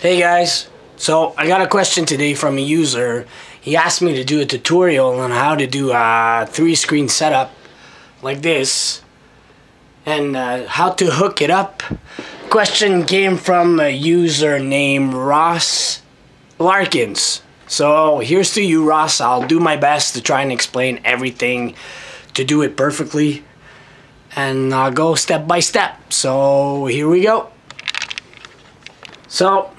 Hey guys, so I got a question today from a user. He asked me to do a tutorial on how to do a 3-screen setup like this and how to hook it up. Question came from a user named Ross Larkins. So here's to you, Ross. I'll do my best to try and explain everything to do it perfectly, and I'll go step by step. So here we go. So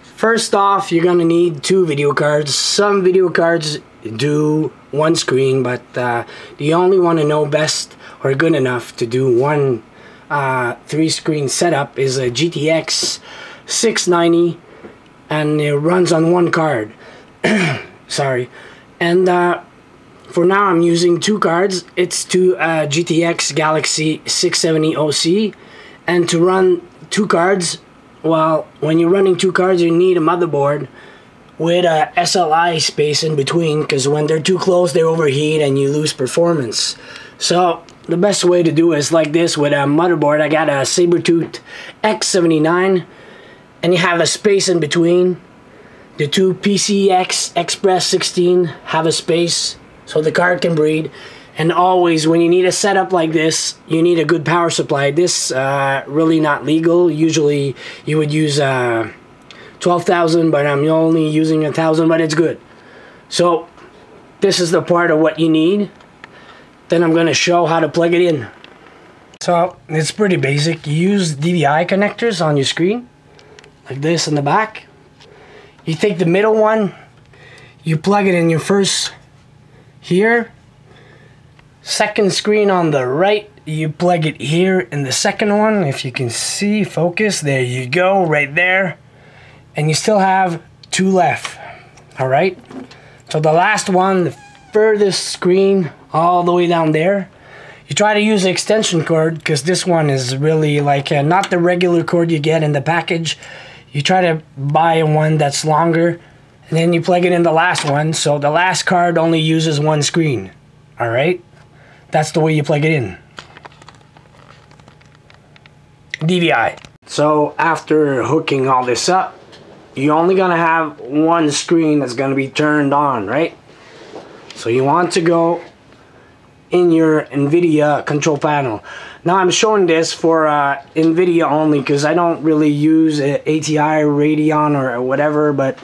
first off, you're gonna need 2 video cards. Some video cards do 1 screen, but the only one I know best or good enough to do one 3-screen setup is a GTX 690, and it runs on 1 card. Sorry. And for now I'm using 2 cards. It's to GTX Galaxy 670 OC, and to run 2 cards, well, when you're running 2 cards, you need a motherboard with a SLI space in between, because when they're too close, they overheat and you lose performance. So the best way to do it is like this with a motherboard. I got a Sabertooth X79, and you have a space in between. The 2 PCX Express 16 have a space so the card can breathe. And always, when you need a setup like this, you need a good power supply. This really not legal. Usually you would use 12,000, but I'm only using 1,000, but it's good. So this is the part of what you need. Then I'm going to show how to plug it in. So it's pretty basic. You use DVI connectors on your screen, like this in the back. You take the middle one, you plug it in your first here. Second screen on the right, you plug it here in the second one. If you can see, focus, there you go, right there. And you still have 2 left, all right? So the last one, the furthest screen, all the way down there, you try to use the extension cord, because this one is really like not the regular cord you get in the package. You try to buy one that's longer, and then you plug it in the last one, so the last card only uses 1 screen, all right? That's the way you plug it in. DVI. So after hooking all this up, you're only gonna have 1 screen that's gonna be turned on, right? So you want to go in your NVIDIA control panel. Now I'm showing this for NVIDIA only, because I don't really use ATI, Radeon, or whatever, but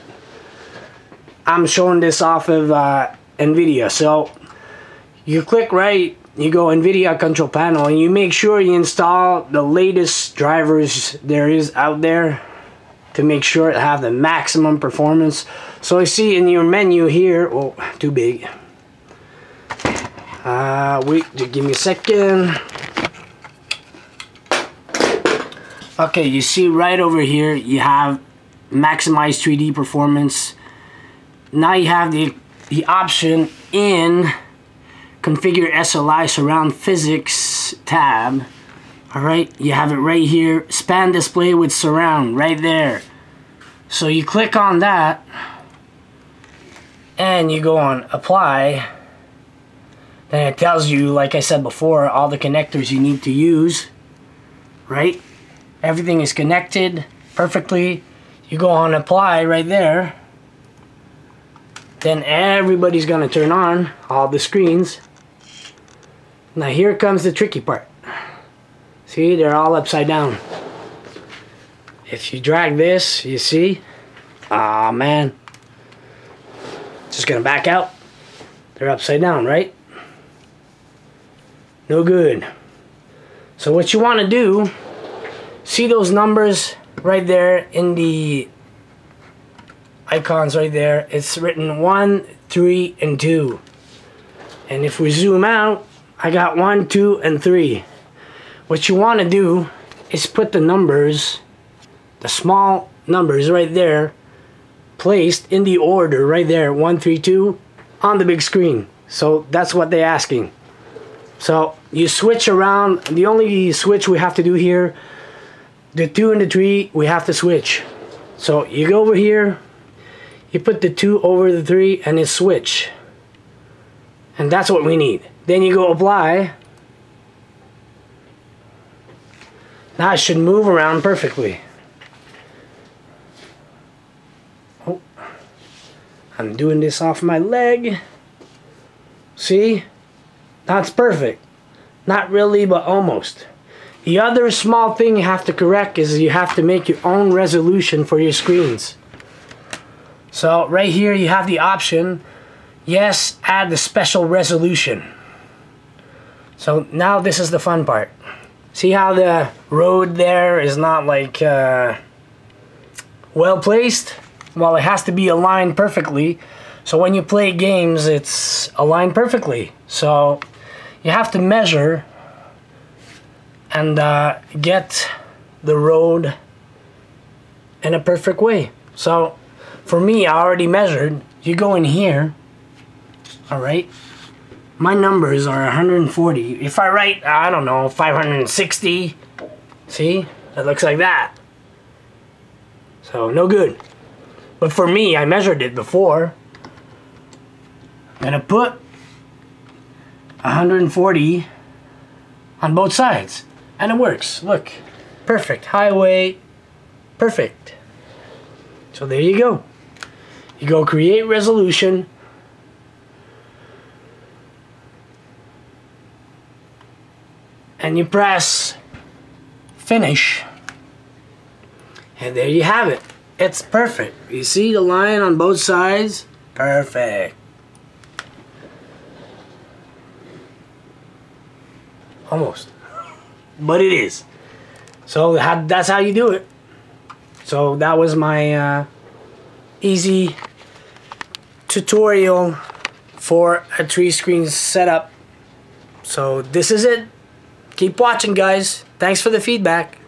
I'm showing this off of NVIDIA. So you click right, you go NVIDIA control panel, and you make sure you install the latest drivers there is out there to make sure it have the maximum performance. So you see in your menu here, oh, too big. Wait, give me a second. Okay, you see right over here, you have maximize 3D performance. Now you have the option in configure SLI surround physics tab. Alright, you have it right here, span display with surround right there. So you click on that and you go on apply. Then it tells you, like I said before, all the connectors you need to use, right? Everything is connected perfectly. You go on apply right there. Then everybody's gonna turn on, all the screens. Now here comes the tricky part. See, they're all upside down. If you drag this, you see, ah man, just gonna back out. They're upside down, right? No good. So what you want to do, see those numbers right there in the icons right there? It's written 1, 3, and 2. And if we zoom out, I got 1, 2, and 3. What you want to do is put the numbers, the small numbers right there, placed in the order right there, 1, 3, 2, on the big screen. So that's what they're asking. So you switch around. The only switch we have to do here, the 2 and the 3, we have to switch. So you go over here, you put the 2 over the 3, and it switch. And that's what we need. Then you go apply. Now it should move around perfectly. Oh, I'm doing this off my leg. See? That's perfect. Not really, but almost. The other small thing you have to correct is you have to make your own resolution for your screens. So right here you have the option, yes, add the special resolution. So now this is the fun part. See how the road there is not like well placed? Well, it has to be aligned perfectly. So when you play games, it's aligned perfectly. So you have to measure and get the road in a perfect way. So for me, I already measured. You go in here, all right? My numbers are 140. If I write, I don't know, 560, see? It looks like that. So no good. But for me, I measured it before. I'm gonna put 140 on both sides. And it works, look. Perfect, highway, perfect. So there you go. You go create resolution. And you press finish. And there you have it. It's perfect. You see the line on both sides? Perfect. Almost. But it is. So that's how you do it. So that was my easy tutorial for a 3-screen setup. So this is it. Keep watching, guys. Thanks for the feedback.